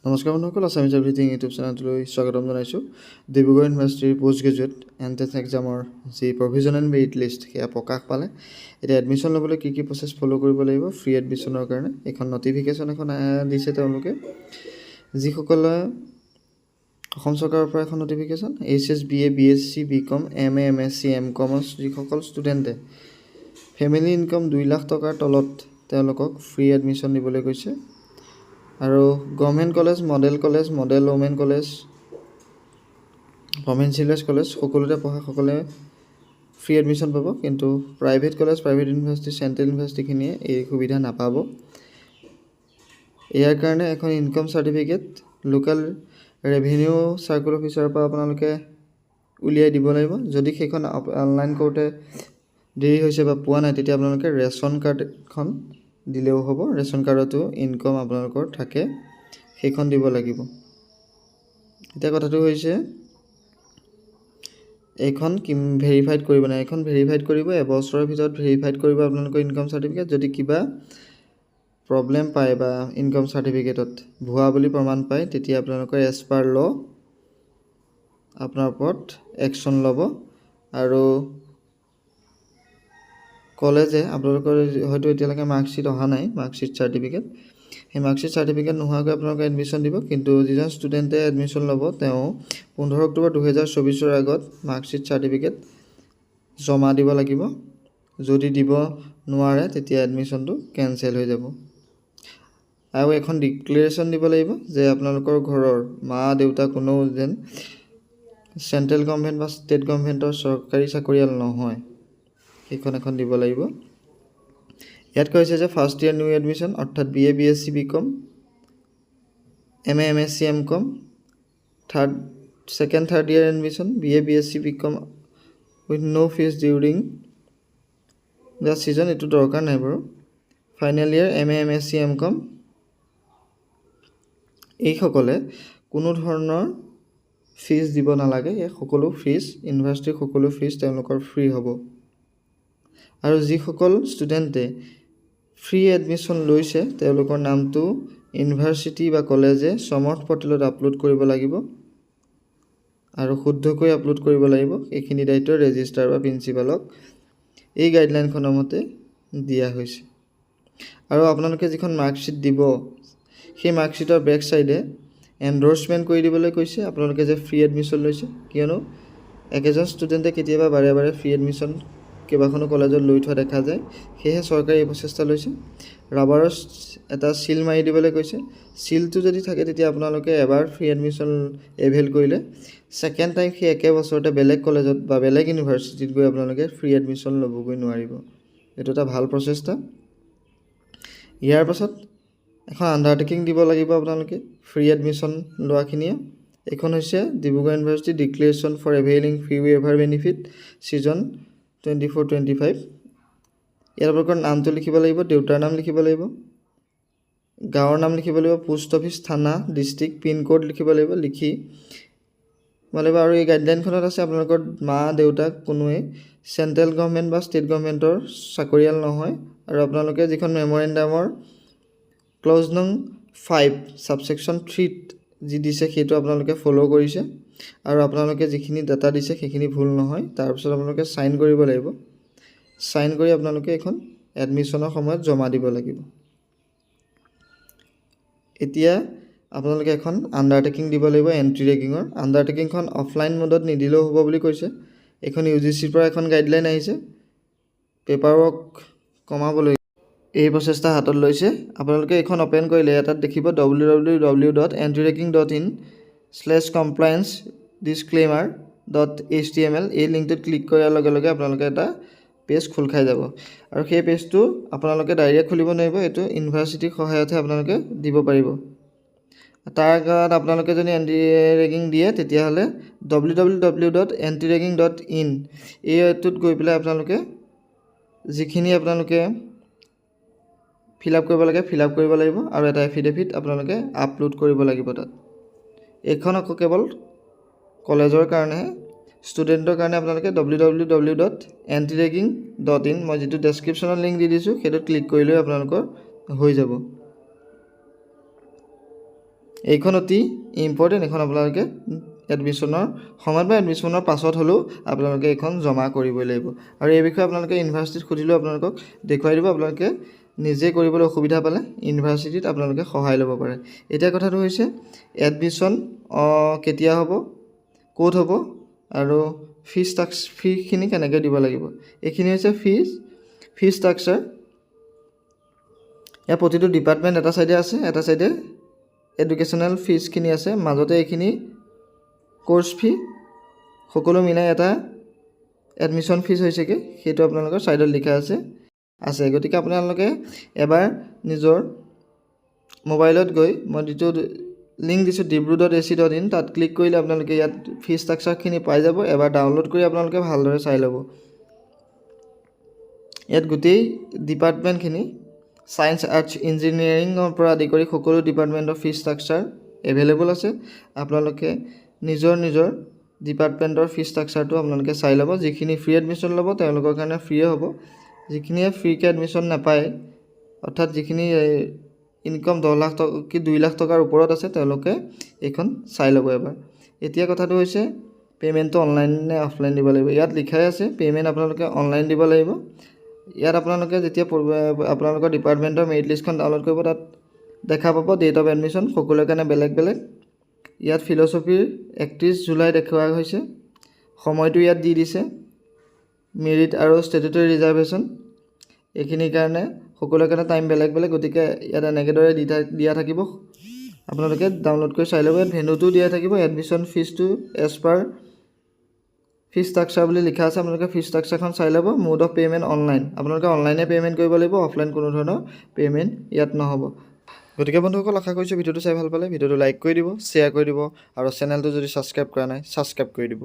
নমস্কাৰ বন্ধুসকল, Assamese everything YouTube চেনেলটোলৈ স্বাগতম জনাইছোঁ। ডিব্ৰুগড় ইউনিভাৰ্চিটিৰ পষ্ট গ্ৰেজুৱেট এণ্ট্ৰেন্স এক্সামৰ যি প্ৰভিজনেল মেৰিট লিষ্ট সেয়া প্ৰকাশ পালে। এতিয়া এডমিশ্যন ল'বলৈ কি প্ৰচেছ ফ'ল' কৰিব লাগিব ফ্ৰী এডমিশ্যনৰ কাৰণে এখন নটিফিকেশ্যন এখন দিছে তেওঁলোকে। যিসকলে অসম চৰকাৰৰ পৰা এখন notification HS BA BSc BCom MA MSc MCom যিসকল ষ্টুডেণ্টে ফেমিলি ইনকাম 2 লাখ টকাৰ তলত তেওঁলোকক ফ্ৰী এডমিশ্যন দিবলৈ কৈছে। আৰু government college, model women college, government চিলেজ কলেজ সকলোতে পঢ়াসকলে ফ্ৰী এডমিশ্যন পাব, কিন্তু private college, private university, central ইউনিভাৰ্চিটিখিনিয়ে এই সুবিধা নাপাব। ইয়াৰ কাৰণে এখন income certificate local revenue circle অফিচাৰৰ পৰা আপোনালোকে উলিয়াই দিব লাগিব। যদি সেইখন অনলাইন কৰোঁতে দেৰি হৈছে বা পোৱা নাই, তেতিয়া আপোনালোকে ৰেচন কাৰ্ড এখন দিলেও হ'ব। ৰেচন কাৰ্ডতো ইনকাম আপোনালোকৰ থাকে, সেইখন দিব লাগিব। এতিয়া কথাটো হৈছে এইখন ভেৰিফাইড কৰিব নাই, এইখন ভেৰিফাইড কৰিব এবছৰৰ ভিতৰত ভেৰিফাইড কৰিব আপোনালোকৰ ইনকাম চাৰ্টিফিকেট। যদি কিবা প্ৰব্লেম পায় বা ইনকাম চাৰ্টিফিকেটত ভুৱা বুলি প্ৰমাণ পায়, তেতিয়া আপোনালোকৰ এজ পাৰ ল আপোনাৰ ওপৰত একশ্যন ল'ব। আৰু কলেজে আপোনালোকৰ হয়তো এতিয়ালৈকে মাৰ্কশ্বিট অহা নাই, মাৰ্কশ্বিট চাৰ্টিফিকেট, সেই মাৰ্কশ্বিট চাৰ্টিফিকেট নোহোৱাকৈ আপোনালোকে এডমিশ্যন দিব। কিন্তু যিজন ষ্টুডেণ্টে এডমিশ্যন ল'ব তেওঁ 15 অক্টোবৰ 2024 আগত মাৰ্কশ্বিট চাৰ্টিফিকেট জমা দিব লাগিব। যদি দিব নোৱাৰে তেতিয়া এডমিশ্যনটো কেঞ্চেল হৈ যাব। আৰু এখন ডিক্লেৰেশ্যন দিব লাগিব যে আপোনালোকৰ ঘৰৰ মা দেউতা কোনো যেন চেণ্ট্ৰেল গভৰ্ণমেণ্ট বা ষ্টেট গভৰ্ণমেণ্টৰ চৰকাৰী চাকৰিয়াল নহয়, সেইখন এখন দিব লাগিব। ইয়াত কৈছে যে ফাৰ্ষ্ট ইয়েৰ নিউ এডমিশ্যন অৰ্থাৎ BA BSc BCom MA MSc MCom, second third year admission BA BSc BCom with no' fees during the season, এইটো দৰকাৰ নাই বাৰু। Final year MA MSc MCom এইসকলে কোনো ধৰণৰ ফিজ দিব নালাগে। এই সকলো ফিজ ইউনিভাৰ্চিটিৰ সকলো ফিজ তেওঁলোকৰ ফ্ৰী হ'ব। আৰু যিসকল ষ্টুডেণ্টে ফ্ৰী এডমিশ্যন লৈছে তেওঁলোকৰ নামটো ইউনিভাৰ্চিটি বা কলেজে সমৰ্থ পৰ্টেলত আপলোড কৰিব লাগিব আৰু শুদ্ধকৈ আপলোড কৰিব লাগিব। এইখিনি দায়িত্ব ৰেজিষ্ট্ৰাৰ বা প্ৰিন্সিপালক এই গাইডলাইনখনৰ মতে দিয়া হৈছে। আৰু আপোনালোকে যিখন মাৰ্কশ্বিট দিব সেই মাৰ্কশ্বিটৰ বেক চাইডে এণ্ডৰ্ছমেণ্ট কৰি দিবলৈ কৈছে আপোনালোকে যে ফ্ৰী এডমিশ্যন লৈছে। কিয়নো একেজন ষ্টুডেণ্টে কেতিয়াবা বাৰে বাৰে ফ্ৰী এডমিশ্যন কেইবাখনো কলেজত লৈ থোৱা দেখা যায়, সেয়েহে চৰকাৰে এই প্ৰচেষ্টা লৈছে। ৰাবাৰৰ এটা চিল মাৰি দিবলৈ কৈছে। চিলটো যদি থাকে তেতিয়া আপোনালোকে এবাৰ ফ্ৰী এডমিশ্যন এভেইল কৰিলে ছেকেণ্ড টাইম সেই একে বছৰতে বেলেগ কলেজত বা বেলেগ ইউনিভাৰ্চিটিত গৈ আপোনালোকে ফ্ৰী এডমিশ্যন ল'বগৈ নোৱাৰিব। এইটো এটা ভাল প্ৰচেষ্টা। ইয়াৰ পাছত এখন আণ্ডাৰটেকিং দিব লাগিব আপোনালোকে ফ্ৰী এডমিশ্যন লোৱাখিনিয়ে। এইখন হৈছে Dibrugarh university declaration for availing free waiver benefit session 24-25। ইয়াত আপোনালোকৰ নামটো লিখিব লাগিব, দেউতাৰ নাম লিখিব লাগিব, গাঁৱৰ নাম লিখিব লাগিব, পোষ্ট অফিচ, থানা, ডিষ্ট্ৰিক্ট, পিনক'ড লিখিব লাগিব, লিখি লাগিব। আৰু এই গাইডলাইনখনত আছে আপোনালোকৰ মা দেউতাক কোনোৱে চেণ্ট্ৰেল গভৰ্ণমেণ্ট বা ষ্টেট গভৰ্ণমেণ্টৰ চাকৰিয়াল নহয়। আৰু আপোনালোকে যিখন মেমৰেণ্ডামৰ ক্লজ নং 5 ছাবছেকশ্যন 3 যি দিছে সেইটো আপোনালোকে ফ'ল' কৰিছে আৰু আপোনালোকে যিখিনি ডাটা দিছে সেইখিনি ভুল নহয়। তাৰপিছত আপোনালোকে ছাইন কৰিব লাগিব। ছাইন কৰি আপোনালোকে এখন এডমিশ্যনৰ সময়ত জমা দিব লাগিব। এতিয়া আপোনালোকে এখন আণ্ডাৰটেকিং দিব লাগিব এণ্ট্ৰি ৰেগিঙৰ। আণ্ডাৰটেকিংখন অফলাইন মোডত নিদিলেও হ'ব বুলি কৈছে। এইখন UGCৰ পৰা এখন গাইডলাইন আহিছে। পেপাৰ ৱৰ্ক কমাবলৈ এই প্ৰচেষ্টা হাতত লৈছে। আপোনালোকে এইখন অ'পেন কৰিলে এটাত দেখিব www.entryragging.in/compliance-disclaimer.html। এই লিংকটোত ক্লিক কৰাৰ লগে লগে আপোনালোকে এটা পেজ খোল খাই যাব আৰু সেই পেজটো আপোনালোকে ডাইৰেক্ট খুলিব নোৱাৰিব, এইটো ইউনিভাৰ্চিটিৰ সহায়তহে আপোনালোকে দিব পাৰিব। তাৰ আগত আপোনালোকে যদি এণ্টি ৰেগিং দিয়ে তেতিয়াহ'লে www.entryragging.in এইটোত গৈ পেলাই আপোনালোকে যিখিনি আপোনালোকে ফিল আপ কৰিব লাগে ফিল আপ কৰিব লাগিব আৰু এটা এফিডেভিট আপোনালোকে আপলোড কৰিব লাগিব তাত। এইখন আকৌ কেৱল কলেজৰ কাৰণেহে, ষ্টুডেণ্টৰ কাৰণে আপোনালোকে www.entryragging.in মই যিটো ডেছক্ৰিপশ্যনত লিংক দি দিছোঁ সেইটোত ক্লিক কৰিলেও আপোনালোকৰ হৈ যাব। এইখন অতি ইম্পৰ্টেণ্ট। এইখন আপোনালোকে এডমিশ্যনৰ সময়ত বা এডমিশ্যনৰ পাছত হ'লেও আপোনালোকে এইখন জমা কৰিবই লাগিব। আৰু এই বিষয়ে আপোনালোকে ইউনিভাৰ্চিটিত সুধিলেও আপোনালোকক দেখুৱাই দিব। আপোনালোকে নিজে কৰিবলৈ অসুবিধা পালে ইউনিভাৰ্চিটিত আপোনালোকে সহায় ল'ব পাৰে। এতিয়া কথাটো হৈছে এডমিশ্যন কেতিয়া হ'ব, ক'ত হ'ব আৰু ফিখিনি কেনেকৈ দিব লাগিব। এইখিনি হৈছে ফিজ ষ্ট্ৰাকচাৰ। ইয়াৰ প্ৰতিটো ডিপাৰ্টমেণ্ট এটা ছাইডে আছে, এটা ছাইডে এডুকেশ্যনেল ফিজখিনি আছে, মাজতে এইখিনি কোৰ্চ ফি সকলো মিলাই এটা এডমিশ্যন ফিজ হৈছেগৈ। সেইটো আপোনালোকৰ ছাইডত লিখা আছে। গতিকে আপোনালোকে এবাৰ নিজৰ মোবাইলত গৈ মই যিটো লিংক দিছোঁ dibru.ac.in, তাত ক্লিক কৰিলে আপোনালোকে ইয়াত ফিজ ষ্ট্ৰাকচাৰখিনি পাই যাব। এবাৰ ডাউনলোড কৰি আপোনালোকে ভালদৰে চাই ল'ব। ইয়াত গোটেই ডিপাৰ্টমেণ্টখিনি ছায়েন্স, আৰ্টছ, ইঞ্জিনিয়াৰিঙৰ পৰা আদি কৰি সকলো ডিপাৰ্টমেণ্টৰ ফিজ ষ্ট্ৰাকচাৰ এভেইলেবল আছে। আপোনালোকে নিজৰ ডিপাৰ্টমেণ্টৰ ফিজ ষ্ট্ৰাকচাৰটো আপোনালোকে চাই ল'ব। যিখিনি ফ্ৰী এডমিশ্যন ল'ব তেওঁলোকৰ কাৰণে ফ্ৰীয়ে হ'ব। যিখিনিয়ে ফ্ৰীকৈ এডমিশ্যন নাপায়, অৰ্থাৎ যিখিনি ইনকাম 10 লাখ টকা কি 2 লাখ টকাৰ ওপৰত আছে, তেওঁলোকে এইখন চাই ল'ব এবাৰ। এতিয়া কথাটো হৈছে পে'মেণ্টটো অনলাইন নে অফলাইন দিব লাগিব। ইয়াত লিখাই আছে পে'মেণ্ট আপোনালোকে অনলাইন দিব লাগিব। ইয়াত আপোনালোকে যেতিয়া আপোনালোকৰ ডিপাৰ্টমেণ্টৰ মেৰিট লিষ্টখন ডাউনলোড কৰিব, তাত দেখা পাব ডেট অফ এডমিশ্যন সকলোৰে কাৰণে বেলেগ বেলেগ। ইয়াত ফিল'চফিৰ 31 জুলাই দেখুওৱা হৈছে, সময়টো ইয়াত দি দিছে। মেৰিট আৰু ষ্টেটুটৰী ৰিজাৰ্ভেশ্যন এইখিনিৰ কাৰণে সকলোৰে কাৰণে টাইম বেলেগ বেলেগ। গতিকে ইয়াত এনেকেদৰে দিয়া থাকিব, আপোনালোকে ডাউনলোড কৰি চাই ল'ব। ইয়াত ভেন্যুটো দিয়া থাকিব। এডমিশ্যন ফিজটো এজ পাৰ ফিজ ষ্ট্ৰাকচাৰ বুলি লিখা আছে। আপোনালোকে ফিজ ষ্ট্ৰাকচাৰখন চাই ল'ব। মোড অফ পে'মেণ্ট অনলাইন, আপোনালোকে অনলাইনে পে'মেণ্ট কৰিব লাগিব। অফলাইন কোনো ধৰণৰ পে'মেণ্ট ইয়াত নহ'ব। গতিকে বন্ধুসকল, আশা কৰিছোঁ ভিডিঅ'টো চাই ভাল পালে। ভিডিঅ'টো লাইক কৰি দিব, শ্বেয়াৰ কৰি দিব আৰু চেনেলটো যদি ছাবস্ক্ৰাইব কৰা নাই ছাবস্ক্ৰাইব কৰি দিব।